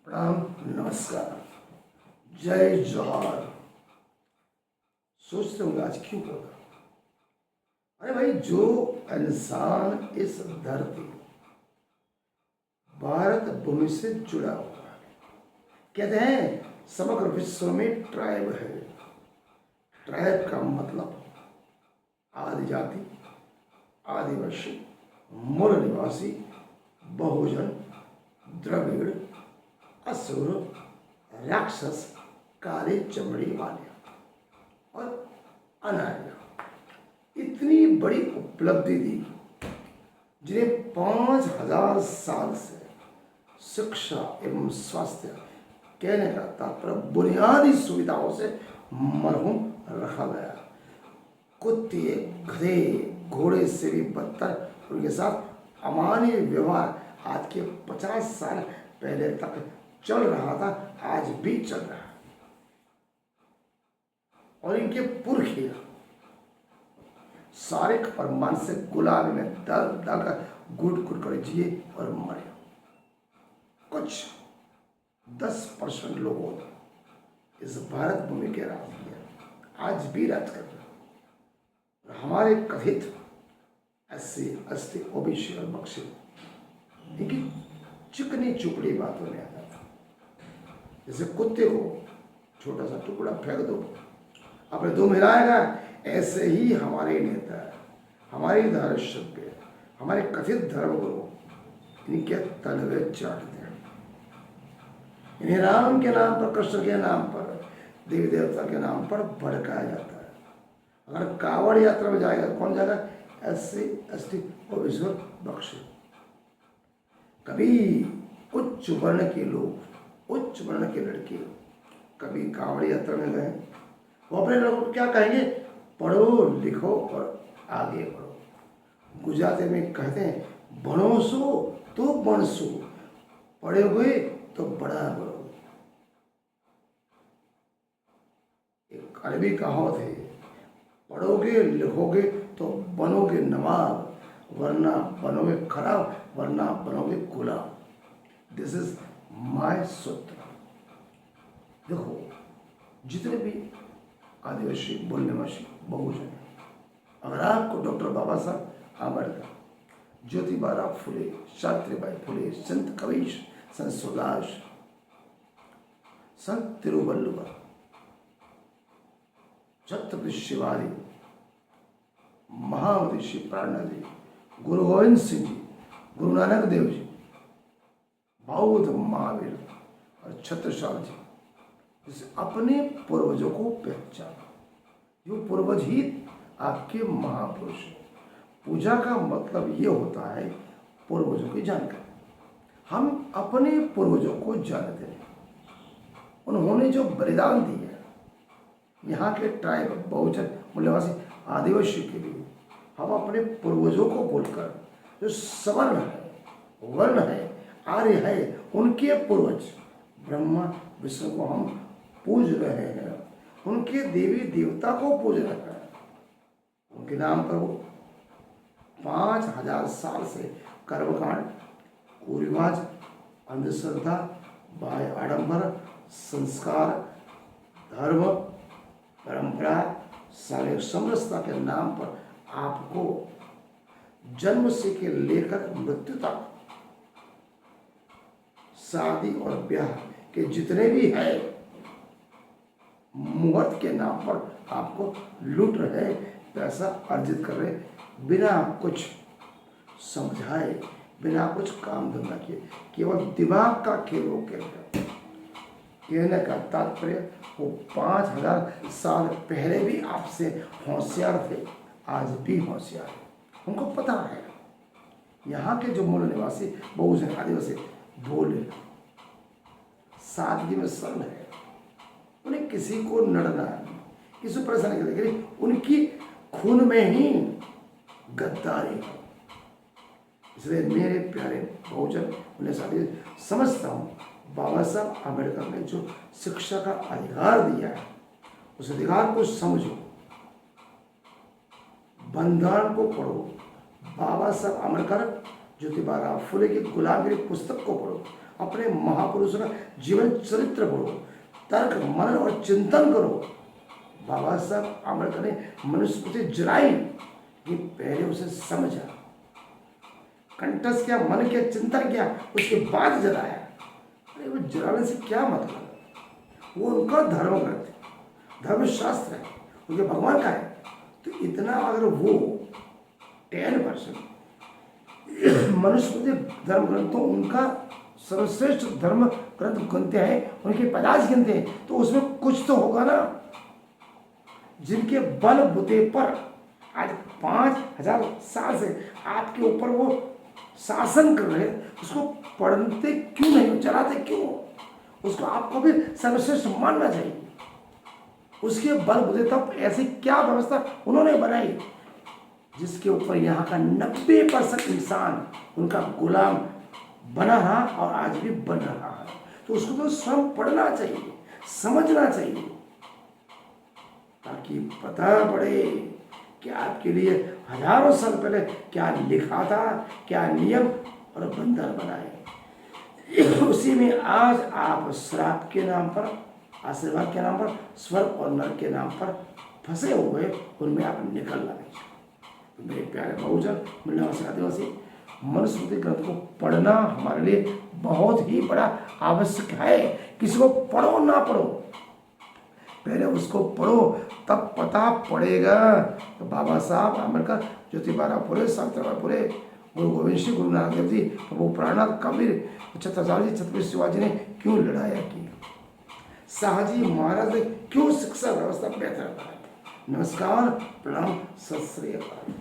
प्रणाम, नमस्कार, जय जोहार। सोचते होंगे आज क्यों होगा। अरे भाई, जो इंसान इस धरती भारत भूमि से जुड़ा हुआ है, कहते हैं समग्र विश्व में ट्राइब है। ट्राइब का मतलब आदि जाति, आदिवासी, मूल निवासी, बहुजन, द्रविड़, असुर, राक्षस, काले चमड़ी वाले और अनार्य। इतनी बड़ी उपलब्धि दी जिन्हें 5000 साल से शिक्षा एवं स्वास्थ्य, कहने का तात्पर्य बुनियादी सुविधाओं से मरहूम रखा गया। कुत्ते, गधे, घोड़े से भी बदतर उनके साथ अमानवीय व्यवहार आज के 50 साल पहले तक चल रहा था, आज भी चल रहा है। और इनके पुरखे शारीरिक और मानसिक गुलामी में दल दल कर घुट घुट कर जिए और मरे। कुछ 10% लोगों ने इस भारत भूमि के राज किया, आज भी राज कर रहे हैं। और हमारे कथित SC, ST, OBC और बख्शे इनकी चिकनी चुपड़ी बातों में आ जाता। जैसे कुत्ते को छोटा सा टुकड़ा फेंक दो, अपने दो मिलाएगा, ऐसे ही हमारे नेता, हमारे धारासभ्य, हमारे कथित धर्मगुरु इनके तलवे चाटते हैं। इन्हें राम के नाम पर, कृष्ण के नाम पर, देवी देवता के नाम पर भड़काया जाता है। अगर कावड़ यात्रा में जाएगा, कौन जाएगा? SC, ST, OBC और बख्शे। कभी उच्च वर्ण के लोग, उच्च वर्ण के लड़के कभी कांवड़ यात्रा में गए, वो अपने लोगों को क्या कहेंगे? पढ़ो लिखो और आगे बढ़ो। गुजराती में कहते हैं भणो सो तो बनसो, पढ़े हुए तो बड़ा बनो। एक अरबी कहावत है, पढ़ोगे लिखोगे तो बनोगे नवाब, वरना बनोगे खराब, वरना बनोगे गुलाम। दिस इज माय सूत्र। देखो, जितने भी आदिवासी, बोलनेवासी, बहुजन, अगर आपको डॉक्टर बाबा साहब आंबेडकर, ज्योतिबा फुले, सावित्रीबाई फुले, संत कबीर, संत सुरदास, संत तिरुवल्लुवर, छत्रपति शिवाजी, महामनीषी प्राणनाथ जी, गुरु गोविंद सिंह जी, गुरु नानक देव जी, बौद्ध महावीर और छत्रसाल जी, जिसे अपने पूर्वजों को पहचाना। जो पूर्वज ही आपके महापुरुष हैं। पूजा का मतलब ये होता है पूर्वजों की जानकारी। हम अपने पूर्वजों को जानते हैं, उन्होंने जो बलिदान दिया यहाँ के ट्राइब, बहुजन, मूल्यवासी, आदिवासी के लिए, हम अपने पूर्वजों को बोलकर जो सवर्ण है, वर्ण है, आर्य है, उनके पूर्वज ब्रह्मा विष्णु को हम पूज रहे हैं, उनके देवी देवता को पूज रहे हैं। उनके नाम पर वो 5000 साल से कर्मकांड, कुरिवाज, अंधश्रद्धा, बाह्य आडंबर, संस्कार, धर्म, परंपरा, सामाजिक समरसता के नाम पर आपको जन्म से के लेकर मृत्यु तक शादी और ब्याह के जितने भी है, मुहूर्त के नाम पर आपको लूट रहे, पैसा अर्जित कर रहे, बिना कुछ समझाए, बिना कुछ काम धंधा किए, केवल दिमाग का खेल वो खेल रहे। कहने का तात्पर्य वो 5000 साल पहले भी आपसे होशियार थे, आज भी होशियार है। उनको पता है यहाँ के जो मूल निवासी, बहुजन, आदिवासी भोले, सादगी में सरल है। उन्हें किसी को नड़ना, किसी को परेशान नहीं करेगी, उनकी खून में ही गद्दारी है। इसलिए मेरे प्यारे बहुजन, उन्हें साथी समझता हूँ, बाबा साहब आम्बेडकर ने जो शिक्षा का अधिकार दिया है, उस अधिकार को समझो, बंधारण को पढ़ो। बाबा साहब आम्बेडकर ज्योतिबा राव फुले की गुलामगिरी पुस्तक को पढ़ो, अपने महापुरुषों का जीवन चरित्र पढ़ो, तर्क मनन और चिंतन करो। बाबा साहब आंबेडकर ने मनुस्मृति जलाई, ये पहले उसे समझा, कंठस्थ किया, मन किया, चिंतन किया, उसके बाद जलाया। अरे वो जलाने से क्या मतलब? वो उनका धर्म ग्रंथ, धर्मशास्त्र है, उनके भगवान का है। तो इतना अगर वो 10% मनुस्मृति धर्म ग्रंथों उनका सर्वश्रेष्ठ धर्म ग्रंथ गिनते हैं, उनके 50 गिनते हैं, तो उसमें कुछ तो होगा ना, जिनके बल बुते पर आज 5000 साल से आपके ऊपर वो शासन कर रहे हैं, उसको पढ़ते क्यों नहीं, चलाते क्यों? उसको आपको भी सर्वश्रेष्ठ मानना चाहिए। उसके बल बुते तब ऐसी क्या व्यवस्था उन्होंने बनाई जिसके ऊपर यहाँ का 90% इंसान उनका गुलाम बना रहा और आज भी बन रहा है। तो उसको तो स्वयं पढ़ना चाहिए, समझना चाहिए, ताकि पता पड़े कि आपके लिए हजारों साल पहले क्या लिखा था, क्या नियम और बंधन बनाए। उसी में आज आप श्राप के नाम पर, आशीर्वाद के नाम पर, स्वर्ग और नरक के नाम पर फंसे हुए, उनमें आप निकलना नहीं। तो मेरे प्यारे बहुजन, मिलनवासी आदिवासी, मनुस्मृति ग्रंथ को पढ़ना हमारे लिए बहुत ही बड़ा आवश्यक है। किसी को पढ़ो ना पढ़ो, पहले उसको पढ़ो, तब पता पड़ेगा। तो बाबा साहब आंबेडकर, ज्योतिबा राव फुले, सावित्रीबाई फुले, गुरु गोविंद सिंह, गुरु नानक देव जी, प्रभु प्राणनाथ, कबीर, छत्रसाल जी, छत्रपति शिवाजी ने क्यों लड़ाया की, शाहजी महाराज ने क्यों शिक्षा व्यवस्था बेहतर बनाई। नमस्कार, प्रणाम, सत श्री अकाल।